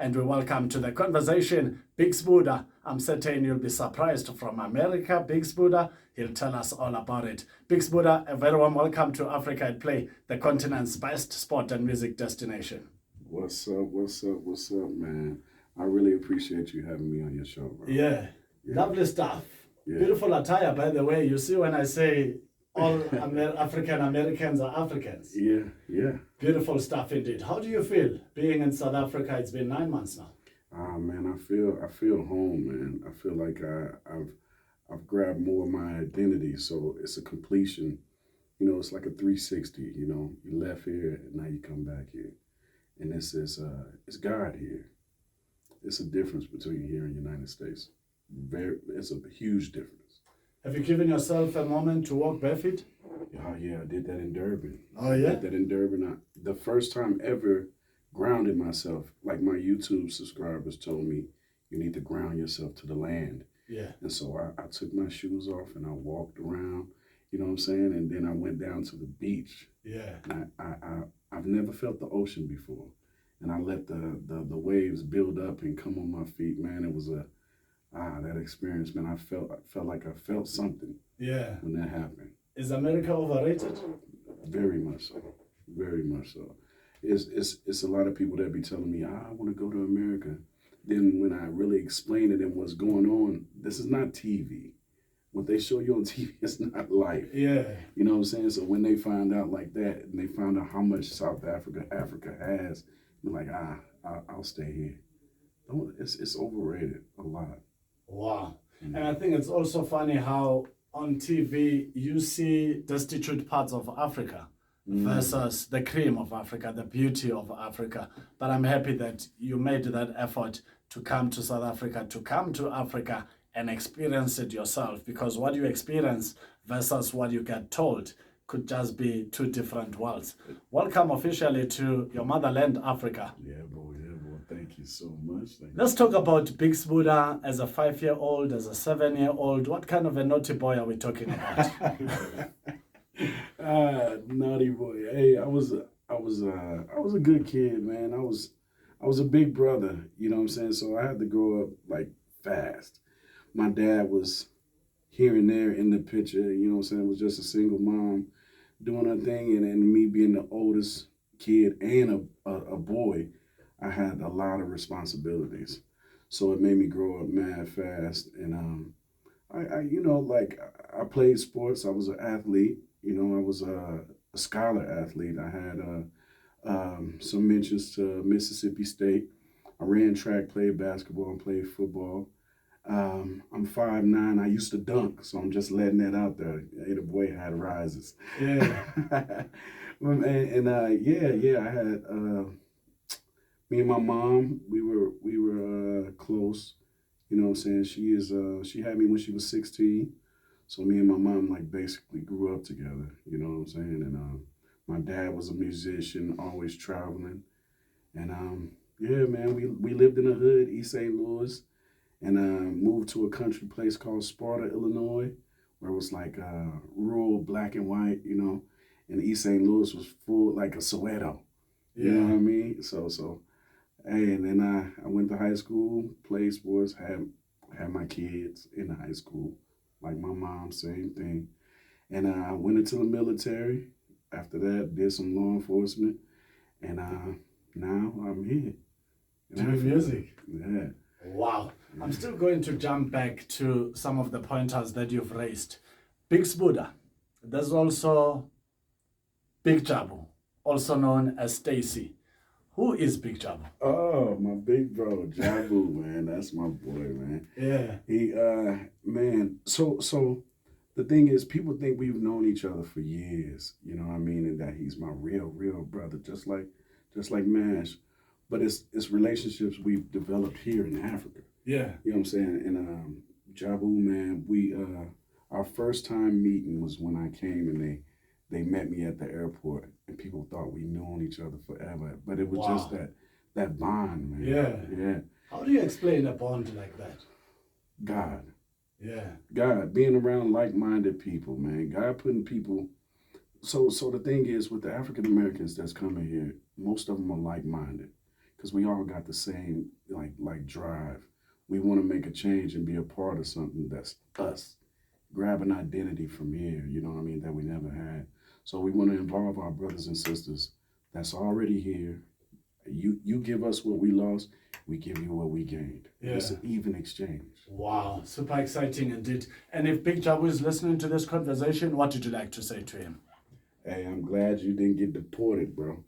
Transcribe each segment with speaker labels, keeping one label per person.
Speaker 1: and we welcome to the conversation Big Sbuda. I'm certain you'll be surprised from America. Big Sbuda, he'll tell us all about it. Big Sbuda, a very warm welcome to Africa at Play, the continent's best sport and music destination.
Speaker 2: What's up, man? I really appreciate you having me on your show, bro.
Speaker 1: Yeah. Lovely stuff. Yeah. Beautiful attire, by the way. You see when I say all African Americans are Africans.
Speaker 2: Yeah.
Speaker 1: Beautiful stuff indeed. How do you feel being in South Africa? It's been 9 months now.
Speaker 2: Man, I feel home, man. I feel like I've grabbed more of my identity, so it's a completion. You know, it's like a 360. You know, you left here and now you come back here, and it's God here. It's a difference between here and the United States. It's a huge difference.
Speaker 1: Have you given yourself a moment to walk barefoot?
Speaker 2: Oh yeah, I did that in Durban.
Speaker 1: Oh yeah?
Speaker 2: I did that in Durban. The first time ever grounded myself, like my YouTube subscribers told me, you need to ground yourself to the land.
Speaker 1: Yeah.
Speaker 2: And so I took my shoes off and I walked around, you know what I'm saying? And then I went down to the beach.
Speaker 1: Yeah.
Speaker 2: And I've never felt the ocean before. And I let the waves build up and come on my feet, man. It was that experience, man. I felt like I felt something.
Speaker 1: Yeah.
Speaker 2: When that happened.
Speaker 1: Is America overrated?
Speaker 2: Very much so. Very much so. It's a lot of people that be telling me, I want to go to America. Then when I really explain to them what's going on, this is not TV. What they show you on TV is not life.
Speaker 1: Yeah.
Speaker 2: You know what I'm saying? So when they find out like that, and they find out how much South Africa has, they're like, I'll stay here. It's overrated a lot.
Speaker 1: Wow. Mm-hmm. And I think it's also funny how on TV you see destitute parts of Africa versus the cream of Africa, the beauty of Africa. But I'm happy that you made that effort to come to South Africa, to come to Africa and experience it yourself, because what you experience versus what you get told could just be two different worlds. Welcome officially to your motherland, Africa.
Speaker 2: Yeah, boy. Thank you so much.
Speaker 1: Let's talk about Big Sbuda as a 5-year-old, as a 7-year-old. What kind of a naughty boy are we talking about?
Speaker 2: Naughty boy. Hey, I was a good kid, man. I was a big brother, you know what I'm saying? So I had to grow up like fast. My dad was here and there in the picture, you know what I'm saying? It was just a single mom doing her thing, and me being the oldest kid and a boy, I had a lot of responsibilities. So it made me grow up mad fast. And I played sports. I was an athlete. You know, I was a scholar athlete. I had some mentions to Mississippi State. I ran track, played basketball, and played football. I'm 5'9". I used to dunk, so I'm just letting that out there. Hey, the boy had rises.
Speaker 1: Yeah.
Speaker 2: I had me and my mom. We were close. You know what I'm saying? She had me when she was 16. So me and my mom like basically grew up together. You know what I'm saying? And my dad was a musician, always traveling. And yeah, man, we lived in the hood, East St. Louis. And moved to a country place called Sbuda, Illinois, where it was like rural, black and white, you know. And East St. Louis was full like a Soweto. You know what I mean? So, hey, and then I went to high school, played sports, had my kids in high school, like my mom, same thing. And I went into the military. After that, did some law enforcement, and now I'm here.
Speaker 1: Doing music.
Speaker 2: Yeah.
Speaker 1: Wow. I'm still going to jump back to some of the pointers that you've raised. Big Sbuda. There's also Big Jabu, also known as Stacy. Who is Big Jabu?
Speaker 2: Oh, my big bro, Jabu, man. That's my boy, man.
Speaker 1: Yeah.
Speaker 2: He, man. So the thing is, people think we've known each other for years. You know what I mean? And that he's my real brother, just like Mash. But it's relationships we've developed here in Africa.
Speaker 1: Yeah.
Speaker 2: You know what I'm saying? And Jabu, man, our first time meeting was when I came and they met me at the airport, and people thought we known each other forever. But it was just that bond, man. Yeah.
Speaker 1: How do you explain a bond like that?
Speaker 2: God.
Speaker 1: Yeah.
Speaker 2: God, being around like-minded people, man. God putting people. So the thing is, with the African Americans that's coming here, most of them are like-minded. because we all got the same like drive. We want to make a change and be a part of something that's us. Grab an identity from here, you know what I mean, that we never had. So we want to involve our brothers and sisters that's already here. You give us what we lost, we give you what we gained.
Speaker 1: Yeah.
Speaker 2: It's an even exchange.
Speaker 1: Wow, super exciting indeed. And if Big Jabu is listening to this conversation, what would you like to say to him?
Speaker 2: Hey, I'm glad you didn't get deported, bro.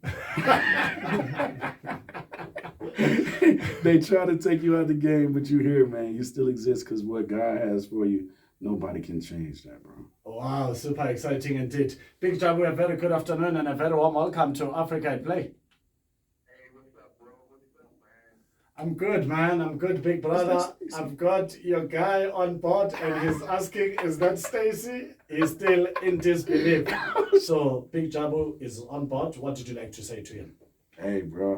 Speaker 2: They try to take you out of the game, but you here, man. You still exist because what God has for you, nobody can change that, bro.
Speaker 1: Wow, super exciting indeed. Big Jabu, a very good afternoon and a very warm welcome to Africa at Play.
Speaker 3: Hey, what's up, bro? What's up, man?
Speaker 1: I'm good, man. I'm good, big brother. I've got your guy on board and he's asking, is that Stacy? He's still in disbelief. So, Big Jabu is on board. What did you like to say to him?
Speaker 2: Hey, bro.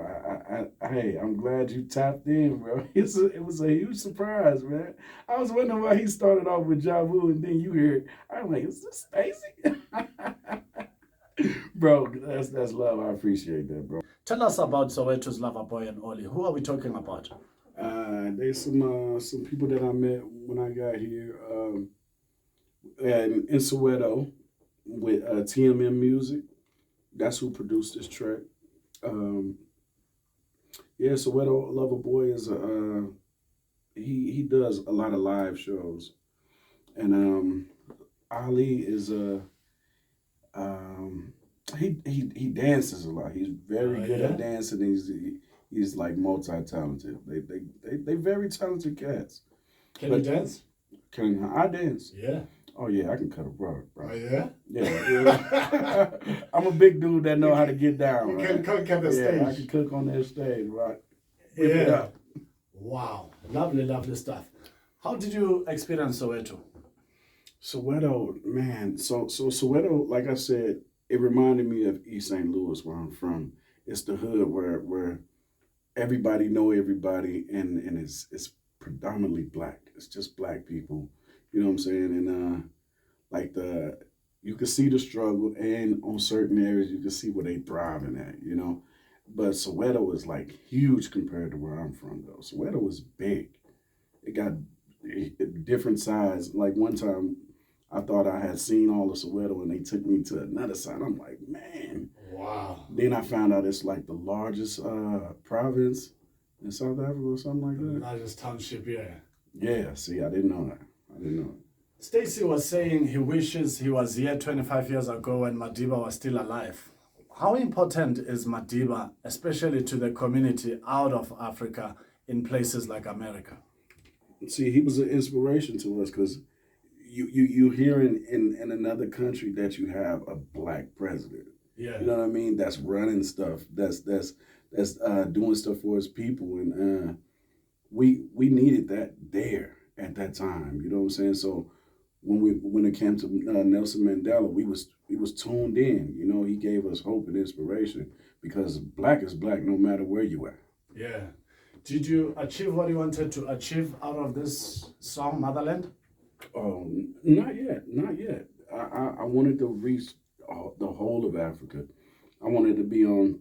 Speaker 2: Hey, I'm glad you tapped in, bro. It was a huge surprise, man. I was wondering why he started off with Jabu and then you hear it. I'm like, is this Stacy? Bro, that's love. I appreciate that, bro.
Speaker 1: Tell us about Soweto's Lover Boy and Oli. Who are we talking about?
Speaker 2: There's some people that I met when I got here, and in Soweto with TMM Music. That's who produced this track. Yeah, Soweto Lover Boy is he does a lot of live shows, and Ali is he dances a lot. He's very good at dancing. He's like multi-talented. They very talented cats.
Speaker 1: Can you dance?
Speaker 2: Can I dance?
Speaker 1: Yeah.
Speaker 2: Oh yeah, I can cut a rug, bro.
Speaker 1: Oh yeah?
Speaker 2: Yeah. I'm a big dude that know how to get down.
Speaker 1: You
Speaker 2: right?
Speaker 1: can cook at the stage.
Speaker 2: I can cook on that stage, right? Whip it
Speaker 1: Yeah.
Speaker 2: up.
Speaker 1: Wow. Lovely, lovely stuff. How did you experience Soweto?
Speaker 2: Soweto, man. So Soweto, like I said, it reminded me of East St. Louis, where I'm from. It's the hood where everybody know everybody, and it's predominantly black. It's just black people. You know what I'm saying? And like you can see the struggle, and on certain areas you can see where they thriving at. You know, but Soweto is like huge compared to where I'm from, though. Soweto is big. It got different sides. Like one time, I thought I had seen all of Soweto, and they took me to another side. I'm like, man.
Speaker 1: Wow.
Speaker 2: Then I found out it's like the largest province in South Africa or something like that.
Speaker 1: Largest township, yeah.
Speaker 2: Yeah, see, I didn't know that.
Speaker 1: Stacy was saying he wishes he was here 25 years ago when Madiba was still alive. How important is Madiba, especially to the community out of Africa in places like America?
Speaker 2: See, he was an inspiration to us because you hear in another country that you have a black president.
Speaker 1: Yeah.
Speaker 2: You know what I mean? That's running stuff. That's doing stuff for his people, and we needed that there at that time. You know what I'm saying? So when it came to Nelson Mandela, we was tuned in. You know, he gave us hope and inspiration because black is black no matter where you are.
Speaker 1: Yeah. Did you achieve what you wanted to achieve out of this song, Motherland?
Speaker 2: Oh, not yet. I wanted to reach the whole of Africa. I wanted to be on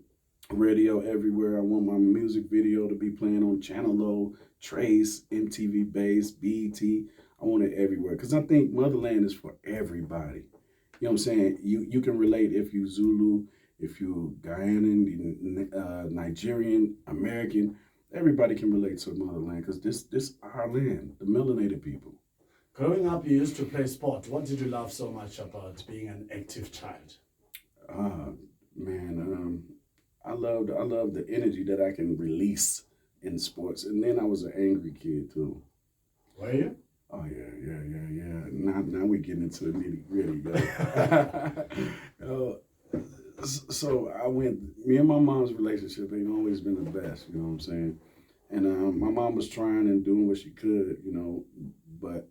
Speaker 2: radio everywhere. I want my music video to be playing on Channel O, Trace, MTV Base, BET. I want it everywhere because I think Motherland is for everybody. You know what I'm saying? You can relate if you Zulu, if you Ghanaian, Nigerian, American. Everybody can relate to Motherland because this our land, the melanated people.
Speaker 1: Growing up, you used to play sport. What did you love so much about being an active child?
Speaker 2: Man, I loved the energy that I can release in sports. And then I was an angry kid too.
Speaker 1: Were you?
Speaker 2: Oh yeah. Now we getting into the nitty gritty, yo. So me and my mom's relationship ain't always been the best, you know what I'm saying? And my mom was trying and doing what she could, you know, but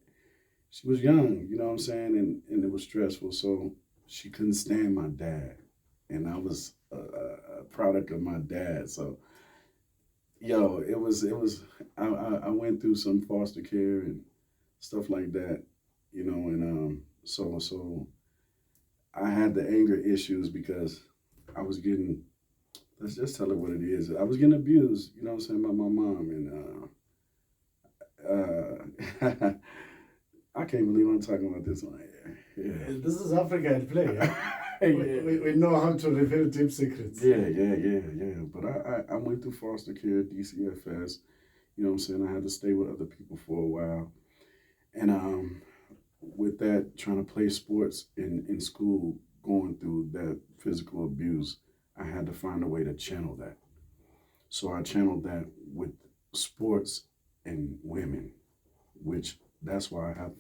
Speaker 2: she was young, you know what I'm saying? And it was stressful. So she couldn't stand my dad. And I was a product of my dad. So, yo, I went through some foster care and stuff like that, you know, and so I had the anger issues because I was getting let's just tell it what it is. I was getting abused, you know what I'm saying, by my mom, and I can't believe I'm talking about this one. Yeah.
Speaker 1: This is Africa at play. Yeah? we know how to reveal deep secrets.
Speaker 2: Yeah. But I went through foster care, DCFS. You know what I'm saying? I had to stay with other people for a while. And with that, trying to play sports in school, going through that physical abuse, I had to find a way to channel that. So I channeled that with sports and women, which that's why I have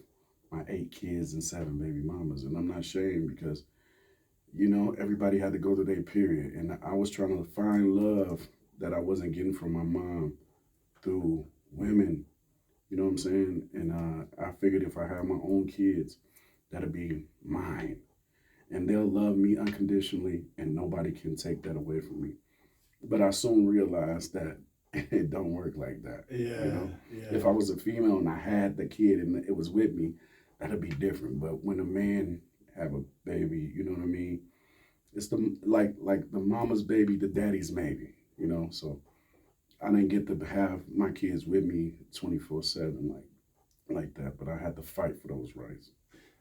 Speaker 2: my 8 kids and 7 baby mamas. And I'm not ashamed because, you know, everybody had to go through their period. And I was trying to find love that I wasn't getting from my mom through women, you know what I'm saying? And I figured if I had my own kids, that'd be mine. And they'll love me unconditionally and nobody can take that away from me. But I soon realized that it don't work like that.
Speaker 1: Yeah,
Speaker 2: you know?
Speaker 1: yeah.
Speaker 2: If I was a female and I had the kid and it was with me, that'd be different. But when a man have a baby, you know what I mean? It's the like the mama's baby, the daddy's maybe, you know? So I didn't get to have my kids with me 24/7 like that, but I had to fight for those rights.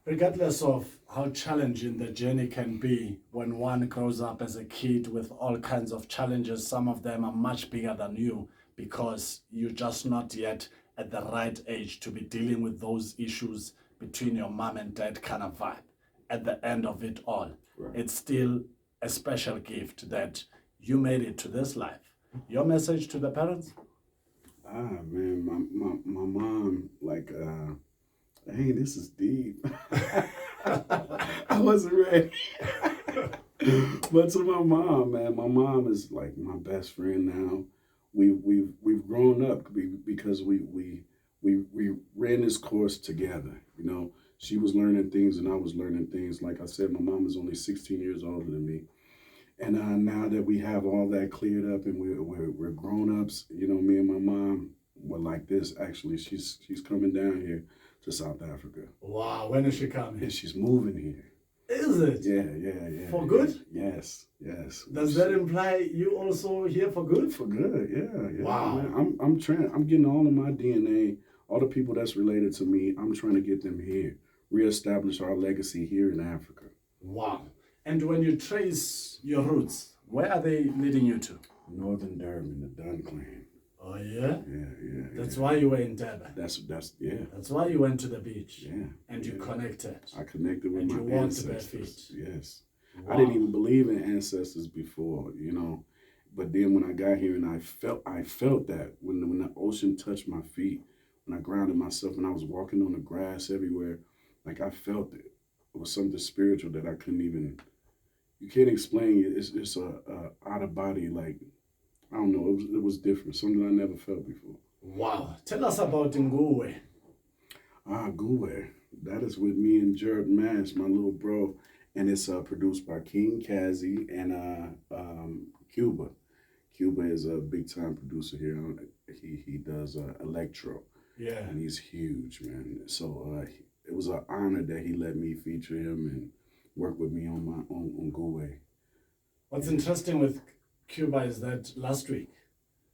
Speaker 1: Regardless of how challenging the journey can be when one grows up as a kid with all kinds of challenges, some of them are much bigger than you because you're just not yet at the right age to be dealing with those issues between your mom and dad kind of vibe. At the end of it all,
Speaker 2: Right.
Speaker 1: It's still a special gift that you made it to this life. Your message to the parents?
Speaker 2: Man, my mom, hey, this is deep. I wasn't ready. But to my mom, man, my mom is like my best friend now. We've grown up because we ran this course together. You know, she was learning things and I was learning things. Like I said, my mom is only 16 years older than me. And now that we have all that cleared up and we're grown ups, you know, me and my mom were like this. Actually, she's coming down here to South Africa.
Speaker 1: Wow, when is she coming?
Speaker 2: And she's moving here.
Speaker 1: Is it?
Speaker 2: Yeah.
Speaker 1: For good?
Speaker 2: Yes.
Speaker 1: Does that imply you also here for good?
Speaker 2: For good, yeah.
Speaker 1: Wow.
Speaker 2: Man, I'm getting all of my DNA, all the people that's related to me, I'm trying to get them here, reestablish our legacy here in Africa.
Speaker 1: Wow. And when you trace your roots, where are they leading you to?
Speaker 2: Northern Durban, the Dunn clan.
Speaker 1: Oh, yeah?
Speaker 2: Yeah.
Speaker 1: That's why you were in Durban.
Speaker 2: That's
Speaker 1: That's why you went to the beach.
Speaker 2: Yeah.
Speaker 1: And you connected.
Speaker 2: I connected with
Speaker 1: And
Speaker 2: my
Speaker 1: you walked bare
Speaker 2: ancestors.
Speaker 1: feet.
Speaker 2: Yes.
Speaker 1: Wow.
Speaker 2: I didn't even believe in ancestors before, you know. But then when I got here and I felt that when the ocean touched my feet, when I grounded myself and I was walking on the grass everywhere, like I felt it. It was something spiritual that I couldn't even, you can't explain it. It's a out of body, like, I don't know, it was different, something I never felt before.
Speaker 1: Wow. Tell us about Nguwe.
Speaker 2: Guwe. That is with me and Jared Mash, my little bro. And it's produced by King Kazi and Cuba. Cuba is a big time producer here. He does electro.
Speaker 1: Yeah.
Speaker 2: And he's huge, man. So it was an honor that he let me feature him and work with me on Guwe.
Speaker 1: What's interesting with Cuba is that last week,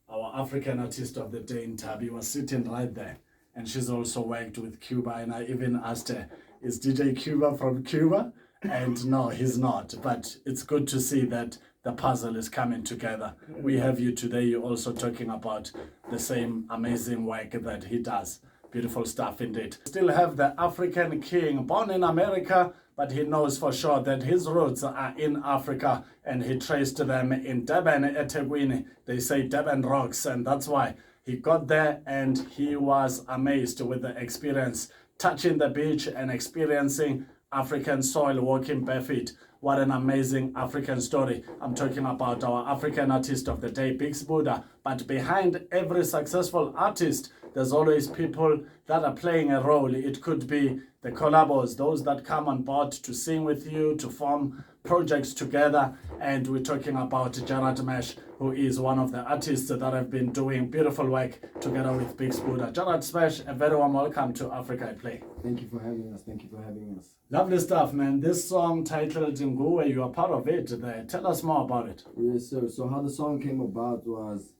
Speaker 1: our African Artist of the Day in Tabi was sitting right there. And she's also worked with Cuba. And I even asked her, is DJ Cuba from Cuba? And no, he's not. But it's good to see that the puzzle is coming together. We have you today. You're also talking about the same amazing work that he does. Beautiful stuff indeed. Still have the African king, born in America, but he knows for sure that his roots are in Africa, and he traced them in Durban, eThekwini. They say Durban rocks, and that's why he got there, and he was amazed with the experience, touching the beach and experiencing African soil, walking barefoot. What an amazing African story. I'm talking about our African Artist of the Day, Big Sbuda. But behind every successful artist, there's always people that are playing a role. It could be the collabos, those that come on board to sing with you, to form projects together, and we're talking about Jared Mesh, who is one of the artists that have been doing beautiful work together with Big Sbuda. Jared Smash, a very warm welcome to Africa I Play.
Speaker 4: Thank you for having us. Thank you for having us.
Speaker 1: Lovely stuff, man. This song titled Nguwe, you are part of it there. Tell us more about it.
Speaker 4: Yes, sir. So how the song came about was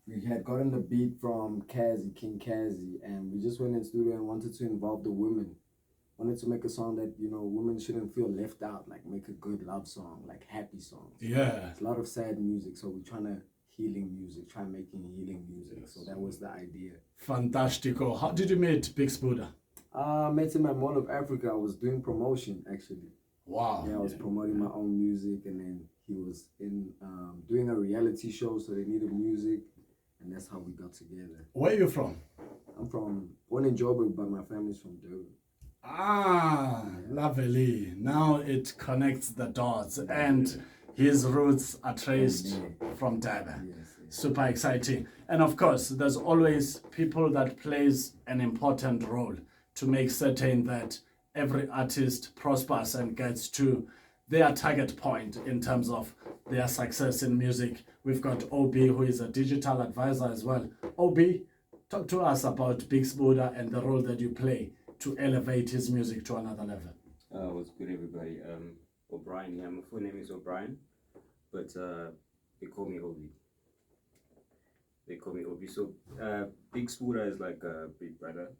Speaker 4: we had gotten the beat from King Kazi, and we just went in studio and wanted to involve the women. Wanted to make a song that, women shouldn't feel left out, like make a good love song, like happy songs.
Speaker 1: Yeah.
Speaker 4: It's a lot of sad music, so we're trying to healing music, try making healing music. So that was the idea.
Speaker 1: Fantastico. How did you meet Big Sbuda?
Speaker 4: I met him at Mall of Africa. I was doing promotion, actually.
Speaker 1: Wow.
Speaker 4: Yeah, I was promoting my own music, and then he was in doing a reality show, so they needed music, and that's how we got together.
Speaker 1: Where are you from?
Speaker 4: I'm born in Joburg, but my family's from Durban.
Speaker 1: Ah, lovely. Now it connects the dots, and his roots are traced from Durban.
Speaker 4: Yes, yes.
Speaker 1: Super exciting. And of course, there's always people that plays an important role to make certain that every artist prospers and gets to their target point in terms of their success in music. We've got OB, who is a digital advisor as well. OB, talk to us about Big Sbuda and the role that you play to elevate his music to another level.
Speaker 5: What's good, everybody? O'Brien here. My full name is O'Brien, but they call me Obi. So Big Sbuda is like a big brother,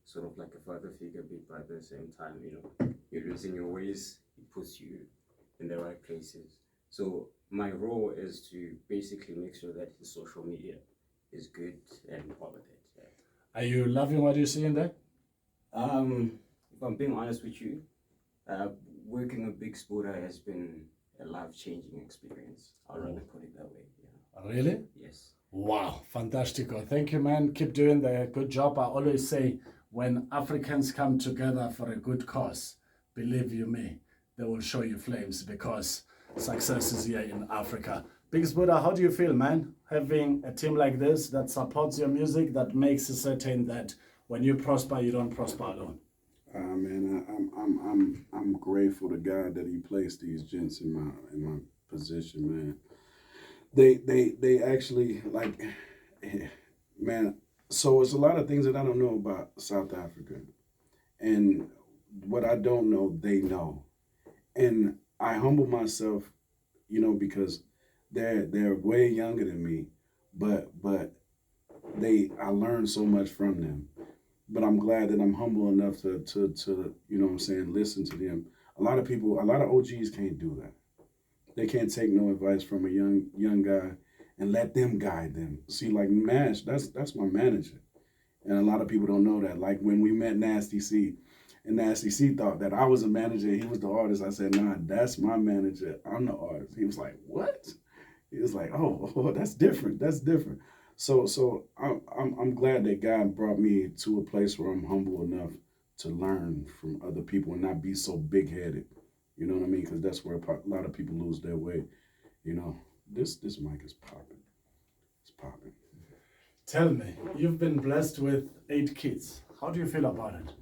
Speaker 5: sort of like a father figure, big brother at the same time. You're losing your ways, he puts you in the right places. So my role is to basically make sure that his social media is good and all of it. Yeah.
Speaker 1: Are you loving what you see in there?
Speaker 5: If I'm being honest with you, working with Big Sbuda has been a life-changing experience. I'd rather put it that way. Yeah.
Speaker 1: Really?
Speaker 5: Yes.
Speaker 1: Wow, fantastico. Thank you, man. Keep doing the good job. I always say when Africans come together for a good cause, believe you me, they will show you flames because success is here in Africa. Big Sbuda, how do you feel, man? Having a team like this that supports your music, that makes it certain that when you prosper, you don't prosper alone.
Speaker 2: Man, I'm grateful to God that He placed these gents in my position, man. They actually like, man. So it's a lot of things that I don't know about South Africa, and what I don't know, they know, and I humble myself, because they're way younger than me, but I learned so much from them. But I'm glad that I'm humble enough to listen to them. A lot of OGs can't do that. They can't take no advice from a young guy and let them guide them. See, like Mash, that's my manager. And a lot of people don't know that. Like when we met Nasty C, and Nasty C thought that I was a manager, he was the artist. I said, nah, that's my manager. I'm the artist. He was like, what? He was like, oh, that's different. That's different. So I'm glad that God brought me to a place where I'm humble enough to learn from other people and not be so big-headed. You know what I mean? Because that's where a lot of people lose their way. This mic is popping. It's popping.
Speaker 1: Tell me, you've been blessed with 8 kids. How do you feel about it?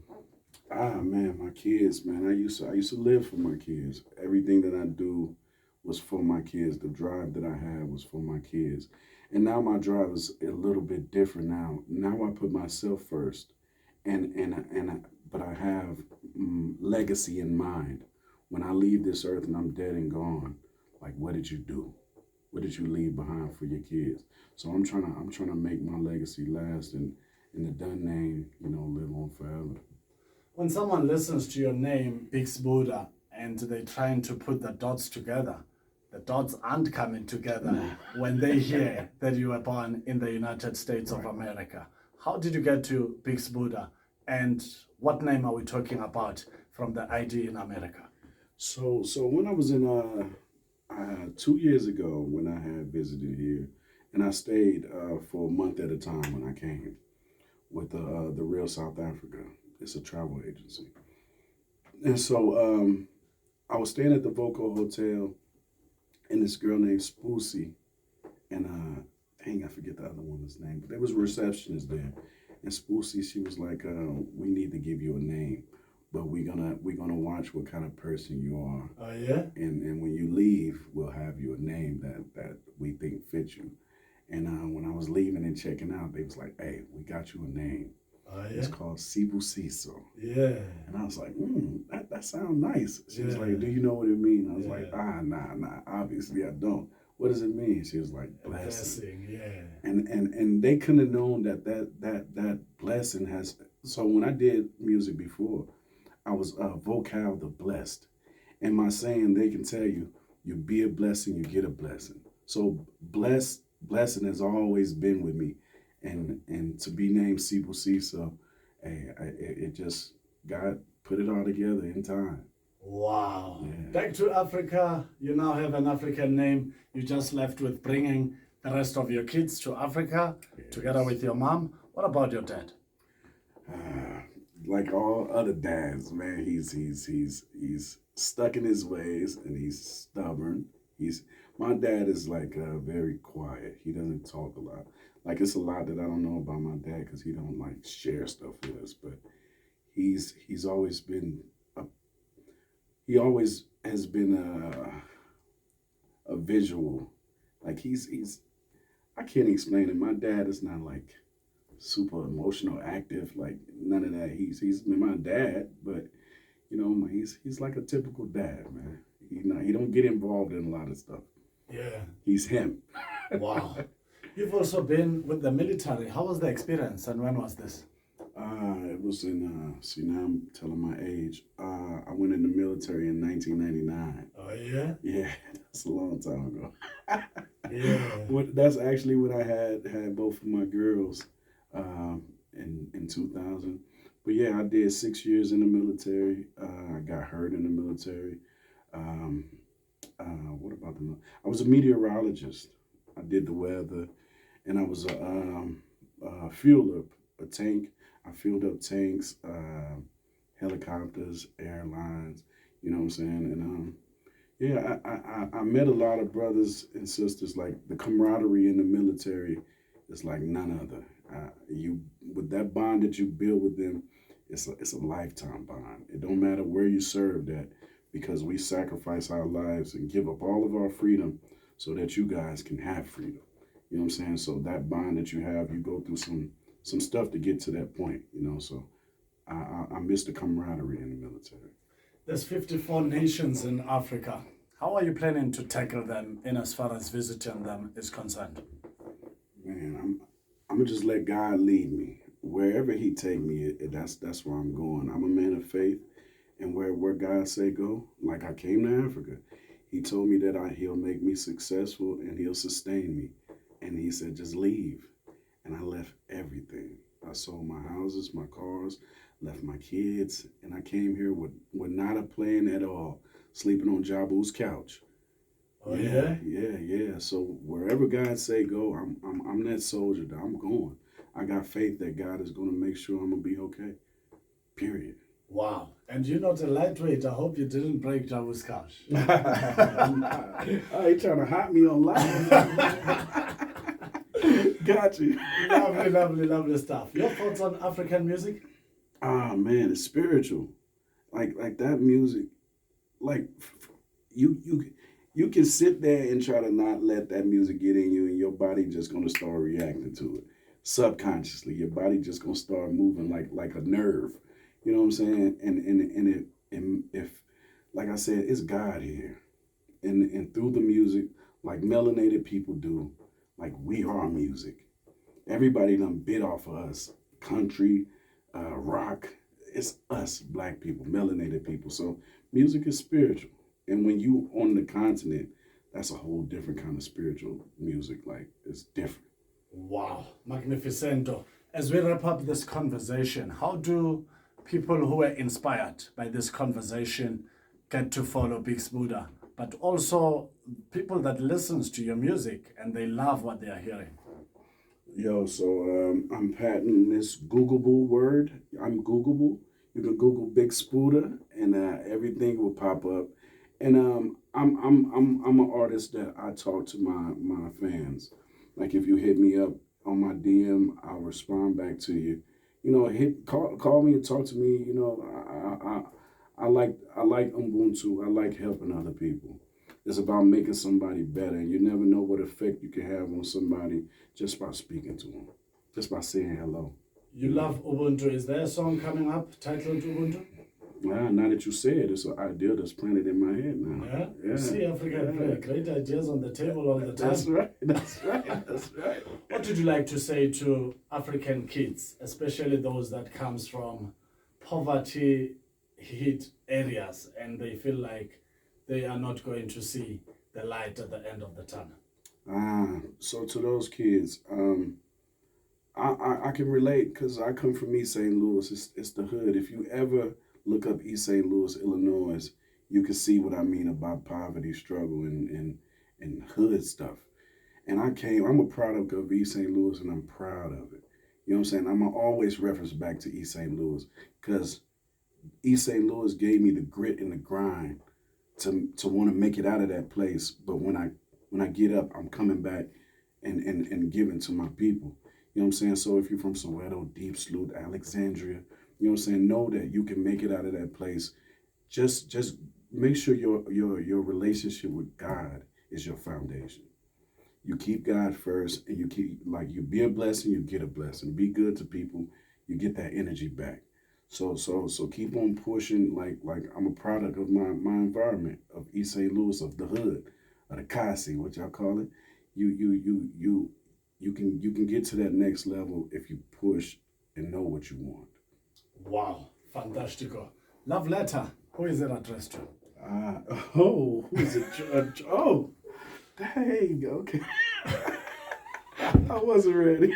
Speaker 2: Man, my kids, man. I used to live for my kids. Everything that I do was for my kids. The drive that I had was for my kids. And now my drive is a little bit different now. Now I put myself first, but I have legacy in mind. When I leave this earth and I'm dead and gone, like, what did you do? What did you leave behind for your kids? So I'm trying to make my legacy last and the done name, live on forever.
Speaker 1: When someone listens to your name, Big Sbuda, and they're trying to put the dots together, the dots aren't coming together when they hear that you were born in the United States of America. How did you get to Big Sbuda, and what name are we talking about from the ID in America?
Speaker 2: So when I was in 2 years ago, when I had visited here, and I stayed for a month at a time when I came with the Real South Africa. It's a travel agency, and so I was staying at the Voco Hotel, and this girl named Spoosie, and I forget the other woman's name, but there was a receptionist there, and Spoosie, she was like, "We need to give you a name." but we're gonna watch what kind of person you are,
Speaker 1: Oh yeah.
Speaker 2: and when you leave, we'll have you a name that we think fits you. And when I was leaving and checking out, they was like, "Hey, we got you a name.
Speaker 1: Oh
Speaker 2: It's
Speaker 1: yeah.
Speaker 2: called Sbuda."
Speaker 1: Yeah.
Speaker 2: And I was like, that sounds nice. She was
Speaker 1: Yeah.
Speaker 2: like, "Do you know what it means?" I was like,
Speaker 1: Yeah.
Speaker 2: nah. Obviously, I don't. What does it mean? She was like,
Speaker 1: A
Speaker 2: blessing.
Speaker 1: blessing. Yeah.
Speaker 2: And they couldn't have known that blessing has. So when I did music before, I was vocal the blessed. And my saying, they can tell you, you be a blessing, you get a blessing. So blessing has always been with me, and to be named Sibu Cecil, hey, it just God put it all together in time.
Speaker 1: Wow.
Speaker 2: Yeah.
Speaker 1: Back to Africa. You now have an African name. You just left with bringing the rest of your kids to Africa together with your mom. What about your dad?
Speaker 2: Like all other dads, man, he's stuck in his ways and he's stubborn. My dad is like very quiet. He doesn't talk a lot. Like it's a lot that I don't know about my dad because he don't like share stuff with us. But he's always been he always has been a visual. Like he's I can't explain it. My dad is not like super emotional, active, like none of that. He's my dad, but you know, he's like a typical dad, man. He don't get involved in a lot of stuff.
Speaker 1: Yeah.
Speaker 2: He's him.
Speaker 1: Wow. You've also been with the military. How was the experience and when was this?
Speaker 2: It was in see now I'm telling my age. I went in the military in 1999.
Speaker 1: Oh yeah?
Speaker 2: Yeah, that's a long time ago.
Speaker 1: Yeah.
Speaker 2: That's actually when I had both of my girls in 2000. But yeah, I did 6 years in the military. I got hurt in the military. What about I was a meteorologist. I did the weather, and I was a fueler, a tank. I filled up tanks, helicopters, airlines. You know what I'm saying? And yeah, I met a lot of brothers and sisters. Like the camaraderie in the military is like none other. You with that bond that you build with them, it's a lifetime bond. It don't matter where you served at, because we sacrifice our lives and give up all of our freedom so that you guys can have freedom. You know what I'm saying? So that bond that you have, you go through some stuff to get to that point. You know, so I miss the camaraderie in the military.
Speaker 1: There's 54 nations in Africa. How are you planning to tackle them in as far as visiting them is concerned?
Speaker 2: Man, I'm gonna just let God lead me wherever He take me. That's where I'm going. I'm a man of faith, and where God say go, like I came to Africa, He told me that He'll make me successful and He'll sustain me, and He said just leave, and I left everything. I sold my houses, my cars, left my kids, and I came here with not a plan at all, sleeping on Jabu's couch.
Speaker 1: Oh yeah?
Speaker 2: Yeah. So wherever God say go, I'm that soldier. I'm going. I got faith that God is going to make sure I'm gonna be okay. Period.
Speaker 1: Wow. And you're not a lightweight. I hope you didn't break Jabu's couch.
Speaker 2: Oh, he trying to hot me on live. Got you.
Speaker 1: Lovely stuff. Your thoughts on African music?
Speaker 2: Ah man, it's spiritual. Like that music, like you can sit there and try to not let that music get in you, and your body just gonna start reacting to it subconsciously. Your body just gonna start moving like a nerve. You know what I'm saying? And if like I said, it's God here, and through the music, like melanated people do, like we are music. Everybody done bit off of us. Country, rock, it's us, black people, melanated people. So music is spiritual. And when you on the continent, that's a whole different kind of spiritual music. Like it's different.
Speaker 1: Wow, magnificento. As we wrap up this conversation, how do people who were inspired by this conversation get to follow Big Sbuda, but also people that listens to your music and they love what they are hearing?
Speaker 2: Yo, so I'm patenting this Googleable word. I'm Googleable. You can Google Big Sbuda, and everything will pop up. And I'm an artist that I talk to my fans. Like if you hit me up on my DM, I'll respond back to you. You you know, call me and talk to me. You know, I like Ubuntu. I like helping other people. It's about making somebody better, and you never know what effect you can have on somebody just by speaking to them, just by saying hello.
Speaker 1: You love Ubuntu. Is there a song coming up titled Ubuntu?
Speaker 2: Now that you say it, it's an idea that's planted in my head now.
Speaker 1: Yeah.
Speaker 2: Yeah.
Speaker 1: See, Africa play great ideas on the table all the time.
Speaker 2: That's right. That's right. That's right.
Speaker 1: What would you like to say to African kids, especially those that comes from poverty-hit areas, and they feel like they are not going to see the light at the end of the tunnel?
Speaker 2: So to those kids, I can relate because I come from East St. Louis. It's the hood. If you ever look up East St. Louis, Illinois, you can see what I mean about poverty, struggle, and hood stuff. And I'm a product of East St. Louis, and I'm proud of it. You know what I'm saying? I'm going to always reference back to East St. Louis because East St. Louis gave me the grit and the grind to want to make it out of that place. But when I get up, I'm coming back and giving to my people. You know what I'm saying? So if you're from Soweto, Deep Slough, Alexandria, you know what I'm saying, know that you can make it out of that place. Just make sure your relationship with God is your foundation. You keep God first, and you be a blessing, you get a blessing. Be good to people, you get that energy back. So keep on pushing. Like I'm a product of my environment, of East St. Louis, of the hood, of the Kasi, what y'all call it. You can get to that next level if you push and know what you want.
Speaker 1: Wow, fantastico. Love letter. Who is it addressed to?
Speaker 2: Who is it? Oh, dang. Okay. I wasn't ready.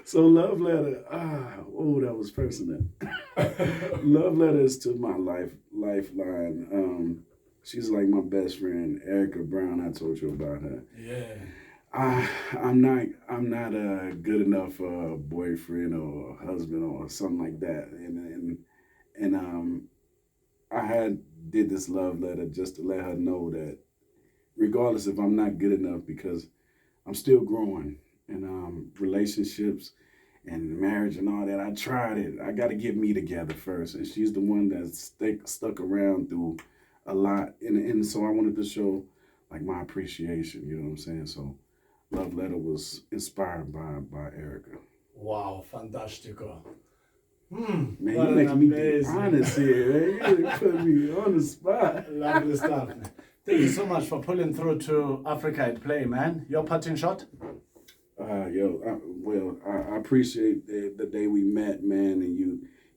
Speaker 2: So love letter. That was personal. Love letter is to my lifeline. She's like my best friend, Erica Brown. I told you about her.
Speaker 1: Yeah.
Speaker 2: I'm not a good enough boyfriend or husband or something like that. And I did this love letter just to let her know that regardless if I'm not good enough, because I'm still growing in relationships and marriage and all that. I tried it. I got to get me together first. And she's the one that's stuck around through a lot. And so I wanted to show like my appreciation, you know what I'm saying? So love letter was inspired by Erica.
Speaker 1: Wow, fantastico.
Speaker 2: Man, you making me be honest here, man. You put me on the spot.
Speaker 1: Lovely stuff. Thank you so much for pulling through to Africa at Play, man. Your parting shot?
Speaker 2: I appreciate the day we met, man, and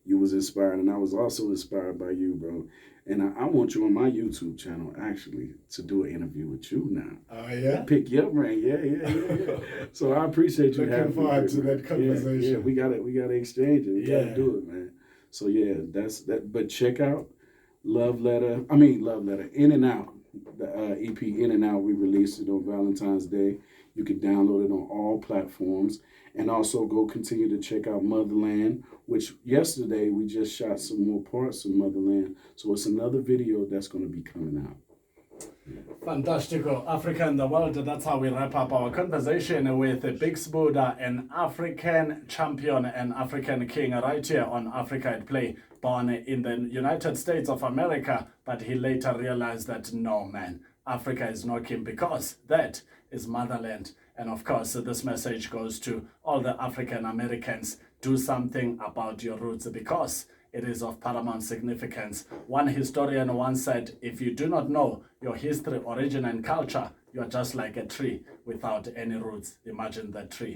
Speaker 2: you was inspired, and I was also inspired by you, bro. And I want you on my YouTube channel, actually, to do an interview with you now.
Speaker 1: Oh, yeah?
Speaker 2: Pick you up, man. Yeah. So I appreciate you having me.
Speaker 1: Looking forward to that conversation.
Speaker 2: Yeah, we gotta exchange it. We gotta do it, man. So yeah, that's that. But check out Love Letter, In and Out. The EP In and Out, we released it on Valentine's Day. You can download it on all platforms. And also go continue to check out Motherland, which yesterday we just shot some more parts of Motherland. So it's another video that's going to be coming out.
Speaker 1: Fantastico. Africa in the world. That's how we wrap up our conversation with Big Sbuda, an African champion and African king, right here on Africa at Play. Born in the United States of America, but he later realized that no, man, Africa is not king, because that is motherland. And of course, this message goes to all the African Americans. Do something about your roots, because it is of paramount significance. One historian once said, if you do not know your history, origin, and culture, you are just like a tree without any roots. Imagine that tree.